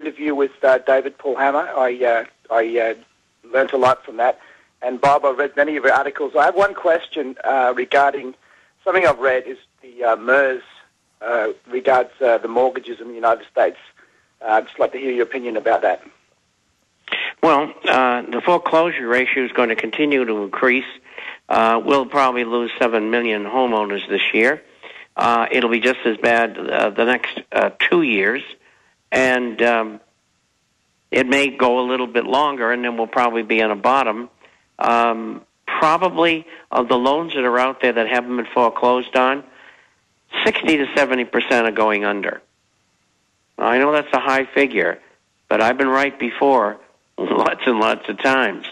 interview with David Paul Hammer. I learnt a lot from that. And Bob, I've read many of your articles. I have one question regarding something I've read is the MERS regards the mortgages in the United States. I'd just like to hear your opinion about that. Well, the foreclosure ratio is going to continue to increase. We'll probably lose 7 million homeowners this year. It'll be just as bad the next 2 years. And it may go a little bit longer, and then we'll probably be on a bottom. Probably of the loans that are out there that haven't been foreclosed on, 60 to 70% are going under. Now, I know that's a high figure, but I've been right before lots and lots of times.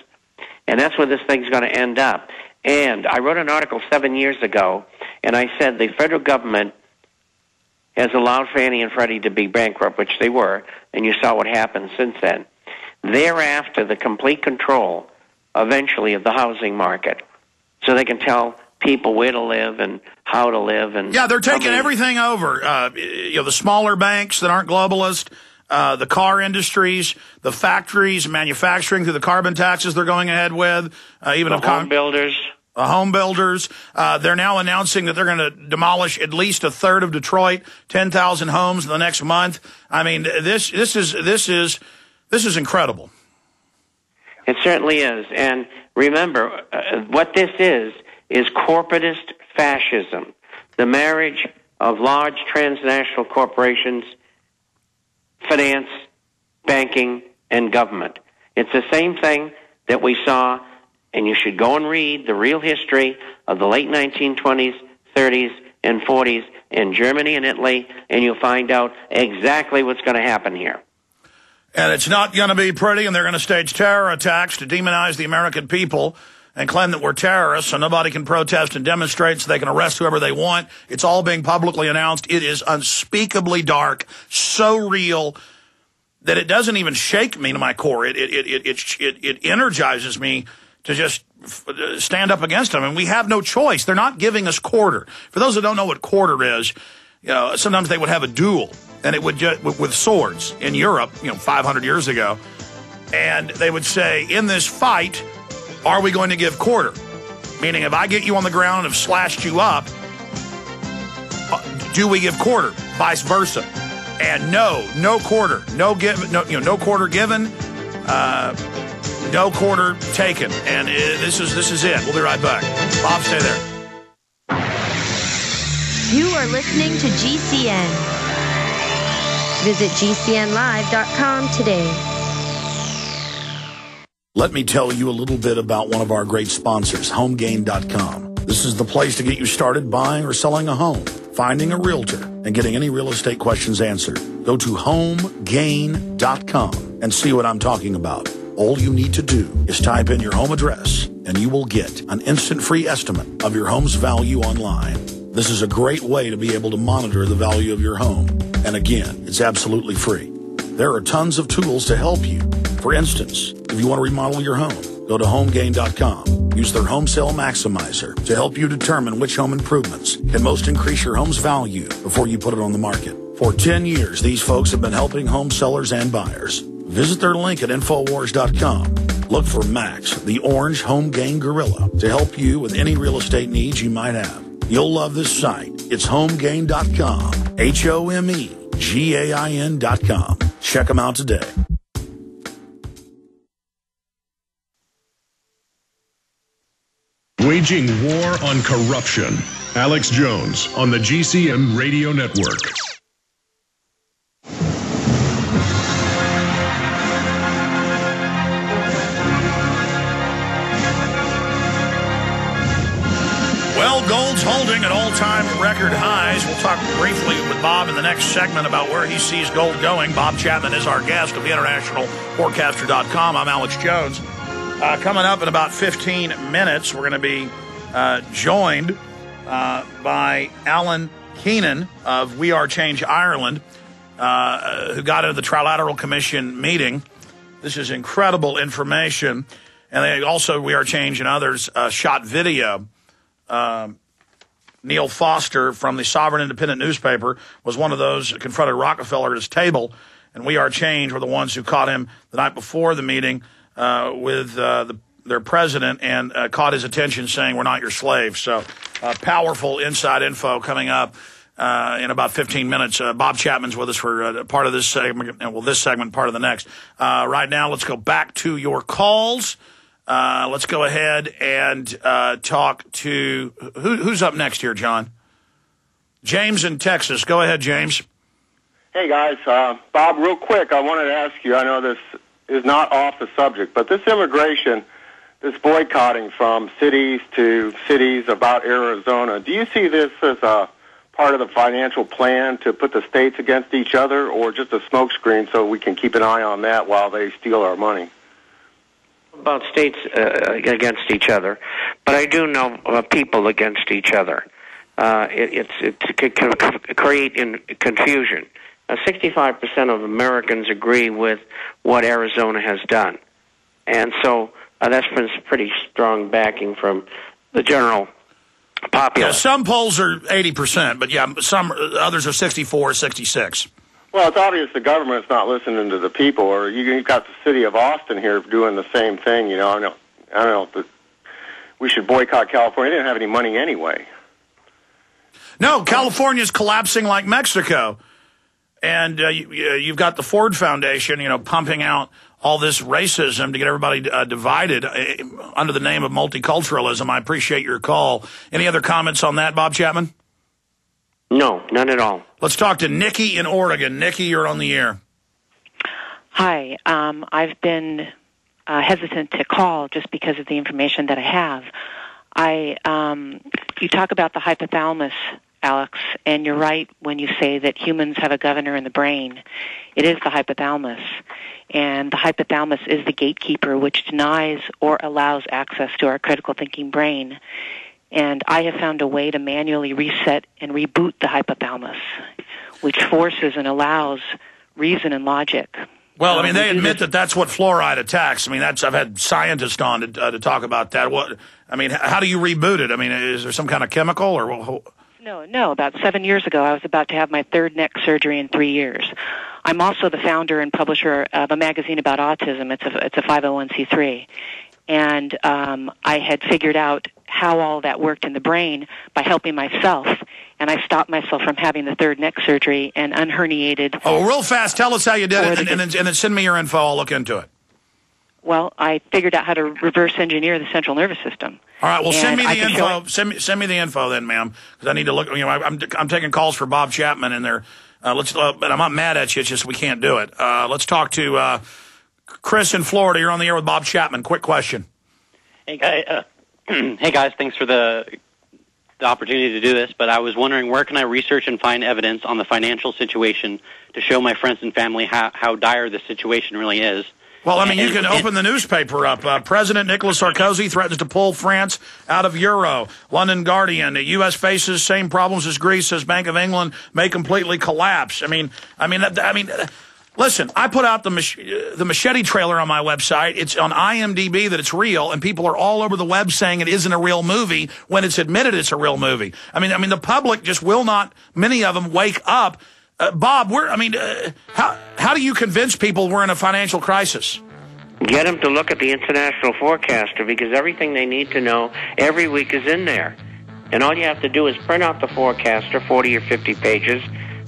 And that's where this thing's going to end up. And I wrote an article 7 years ago, and I said the federal government has allowed Fannie and Freddie to be bankrupt, which they were, and you saw what happened since then. Thereafter, the complete control, eventually, of the housing market, so they can tell people where to live and how to live. And yeah, they're taking everything over. The smaller banks that aren't globalist, the car industries, the factories, manufacturing through the carbon taxes they're going ahead with, even the home builders. Home builders. They're now announcing that they're going to demolish at least a third of Detroit, 10,000 homes in the next month. I mean, this is incredible. It certainly is. And remember, what this is corporatist fascism, the marriage of large transnational corporations, finance, banking, and government. It's the same thing that we saw, and you should go and read the real history of the late 1920s, 30s, and 40s in Germany and Italy, and you'll find out exactly what's going to happen here. And it's not going to be pretty, and they're going to stage terror attacks to demonize the American people and claim that we're terrorists so nobody can protest and demonstrate so they can arrest whoever they want. It's all being publicly announced. It is unspeakably dark, so real that it doesn't even shake me to my core. It energizes me to just stand up against them. And we have no choice. They're not giving us quarter. For those that don't know what quarter is, sometimes they would have a duel. And it would just, with swords in Europe, 500 years ago. And they would say, in this fight, are we going to give quarter? Meaning, if I get you on the ground and have slashed you up, do we give quarter? Vice versa. And no quarter. No quarter given, no quarter taken. And this is it. We'll be right back. Bob, stay there. You are listening to GCN. Visit GCNlive.com today. Let me tell you a little bit about one of our great sponsors, HomeGain.com. This is the place to get you started buying or selling a home, finding a realtor, and getting any real estate questions answered. Go to HomeGain.com and see what I'm talking about. All you need to do is type in your home address, and you will get an instant free estimate of your home's value online. This is a great way to be able to monitor the value of your home. And again, it's absolutely free. There are tons of tools to help you. For instance, if you want to remodel your home, go to HomeGain.com. Use their Home Sale Maximizer to help you determine which home improvements can most increase your home's value before you put it on the market. For 10 years, these folks have been helping home sellers and buyers. Visit their link at Infowars.com. Look for Max, the orange Home Gain Gorilla, to help you with any real estate needs you might have. You'll love this site. It's HomeGain.com. HomeGain.com. Check them out today. Waging war on corruption. Alex Jones on the GCN Radio Network. Well, gold's holding at all-time record highs. We'll talk briefly with Bob in the next segment about where he sees gold going. Bob Chapman is our guest of the internationalforecaster.com. I'm Alex Jones. Coming up in about 15 minutes, we're going to be joined by Alan Keenan of We Are Change Ireland, who got into the Trilateral Commission meeting. This is incredible information. And they also, We Are Change and others, shot video. Neil Foster from the Sovereign Independent newspaper was one of those that confronted Rockefeller at his table and We Are Change were the ones who caught him the night before the meeting with their president and caught his attention saying, "We're not your slaves." So powerful inside info coming up in about 15 minutes. Bob Chapman's with us for part of this segment, and this segment, part of the next. Right now, let's go back to your calls. Let's go ahead and talk to who's up next here, John? James in Texas. Go ahead, James. Hey, guys. Bob, real quick, I wanted to ask you, I know this is not off the subject, but this immigration, this boycotting from cities to cities about Arizona, do you see this as a part of the financial plan to put the states against each other, or just a smokescreen so we can keep an eye on that while they steal our money? About states against each other, but I do know people against each other. It can create confusion. 65% of Americans agree with what Arizona has done, and so that's been pretty strong backing from the general populace. Yeah, some polls are 80%, but yeah, some others are 64, 66. Well, it's obvious the government's not listening to the people, or you've got the city of Austin here doing the same thing. You know, I don't know if we should boycott California. They didn't have any money anyway. No, California's collapsing like Mexico. And you've got the Ford Foundation, pumping out all this racism to get everybody divided under the name of multiculturalism. I appreciate your call. Any other comments on that, Bob Chapman? No, none at all. Let's talk to Nikki in Oregon. Nikki, you're on the air. Hi. I've been hesitant to call just because of the information that I have. You talk about the hypothalamus, Alex, and you're right when you say that humans have a governor in the brain. It is the hypothalamus, and the hypothalamus is the gatekeeper which denies or allows access to our critical thinking brain. And I have found a way to manually reset and reboot the hypothalamus, which forces and allows reason and logic. Well, I mean, they admit that that's what fluoride attacks. I mean, I've had scientists on to talk about that. How do you reboot it? I mean, is there some kind of chemical or? No. About 7 years ago, I was about to have my third neck surgery in 3 years. I'm also the founder and publisher of a magazine about autism. It's a 501c3. And I had figured out how all that worked in the brain by helping myself. And I stopped myself from having the third neck surgery and unherniated. Oh, real fast. Tell us how you did it, and then send me your info. I'll look into it. Well, I figured out how to reverse engineer the central nervous system. All right. Well, send me the info. Send me the info then, ma'am, because I need to look. I'm taking calls for Bob Chapman, and they're but I'm not mad at you. It's just we can't do it. Let's talk to Chris in Florida. You're on the air with Bob Chapman. Quick question. Hey guys. Thanks for the opportunity to do this. But I was wondering, where can I research and find evidence on the financial situation to show my friends and family how dire the situation really is? Well, I mean, you can open the newspaper up. President Nicolas Sarkozy threatens to pull France out of Euro. London Guardian, the U.S. faces same problems as Greece, says Bank of England may completely collapse. I mean, listen, I put out the Machete trailer on my website. It's on IMDb that it's real, and people are all over the web saying it isn't a real movie when it's admitted it's a real movie. I mean, the public just will not, many of them, wake up. Bob, how do you convince people we're in a financial crisis? Get them to look at the International Forecaster, because everything they need to know every week is in there. And all you have to do is print out the forecaster, 40 or 50 pages,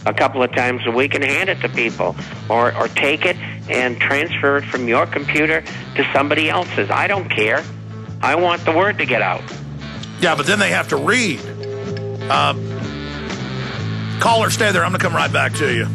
a couple of times a week and hand it to people. Or take it and transfer it from your computer to somebody else's. I don't care. I want the word to get out. Yeah, but then they have to read. Caller, stay there. I'm going to come right back to you.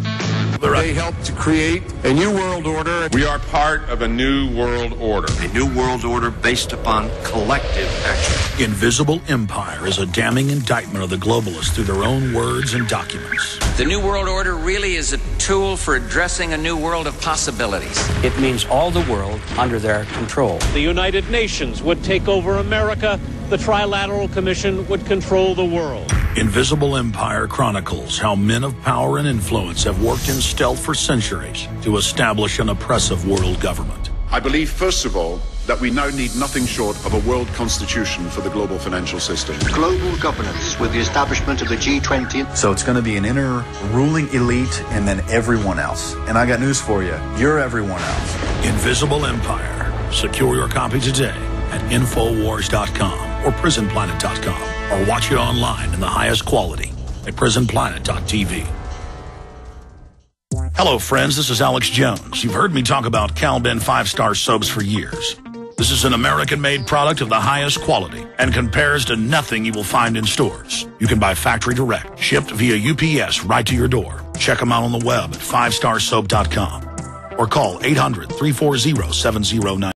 They helped to create a new world order. We are part of a new world order. A new world order based upon collective action. Invisible Empire is a damning indictment of the globalists through their own words and documents. The new world order really is a tool for addressing a new world of possibilities. It means all the world under their control. The United Nations would take over America. The Trilateral Commission would control the world. Invisible Empire chronicles how men of power and influence have worked in stealth for centuries to establish an oppressive world government. I believe, first of all, that we now need nothing short of a world constitution for the global financial system. Global governance with the establishment of the G20. So it's going to be an inner ruling elite and then everyone else. And I got news for you. You're everyone else. Invisible Empire. Secure your copy today at Infowars.com or PrisonPlanet.com, or watch it online in the highest quality at PrisonPlanet.tv. Hello, friends. This is Alex Jones. You've heard me talk about Cal-Ben 5-star soaps for years. This is an American-made product of the highest quality and compares to nothing you will find in stores. You can buy factory direct, shipped via UPS right to your door. Check them out on the web at 5starsoap.com or call 800-340-7090.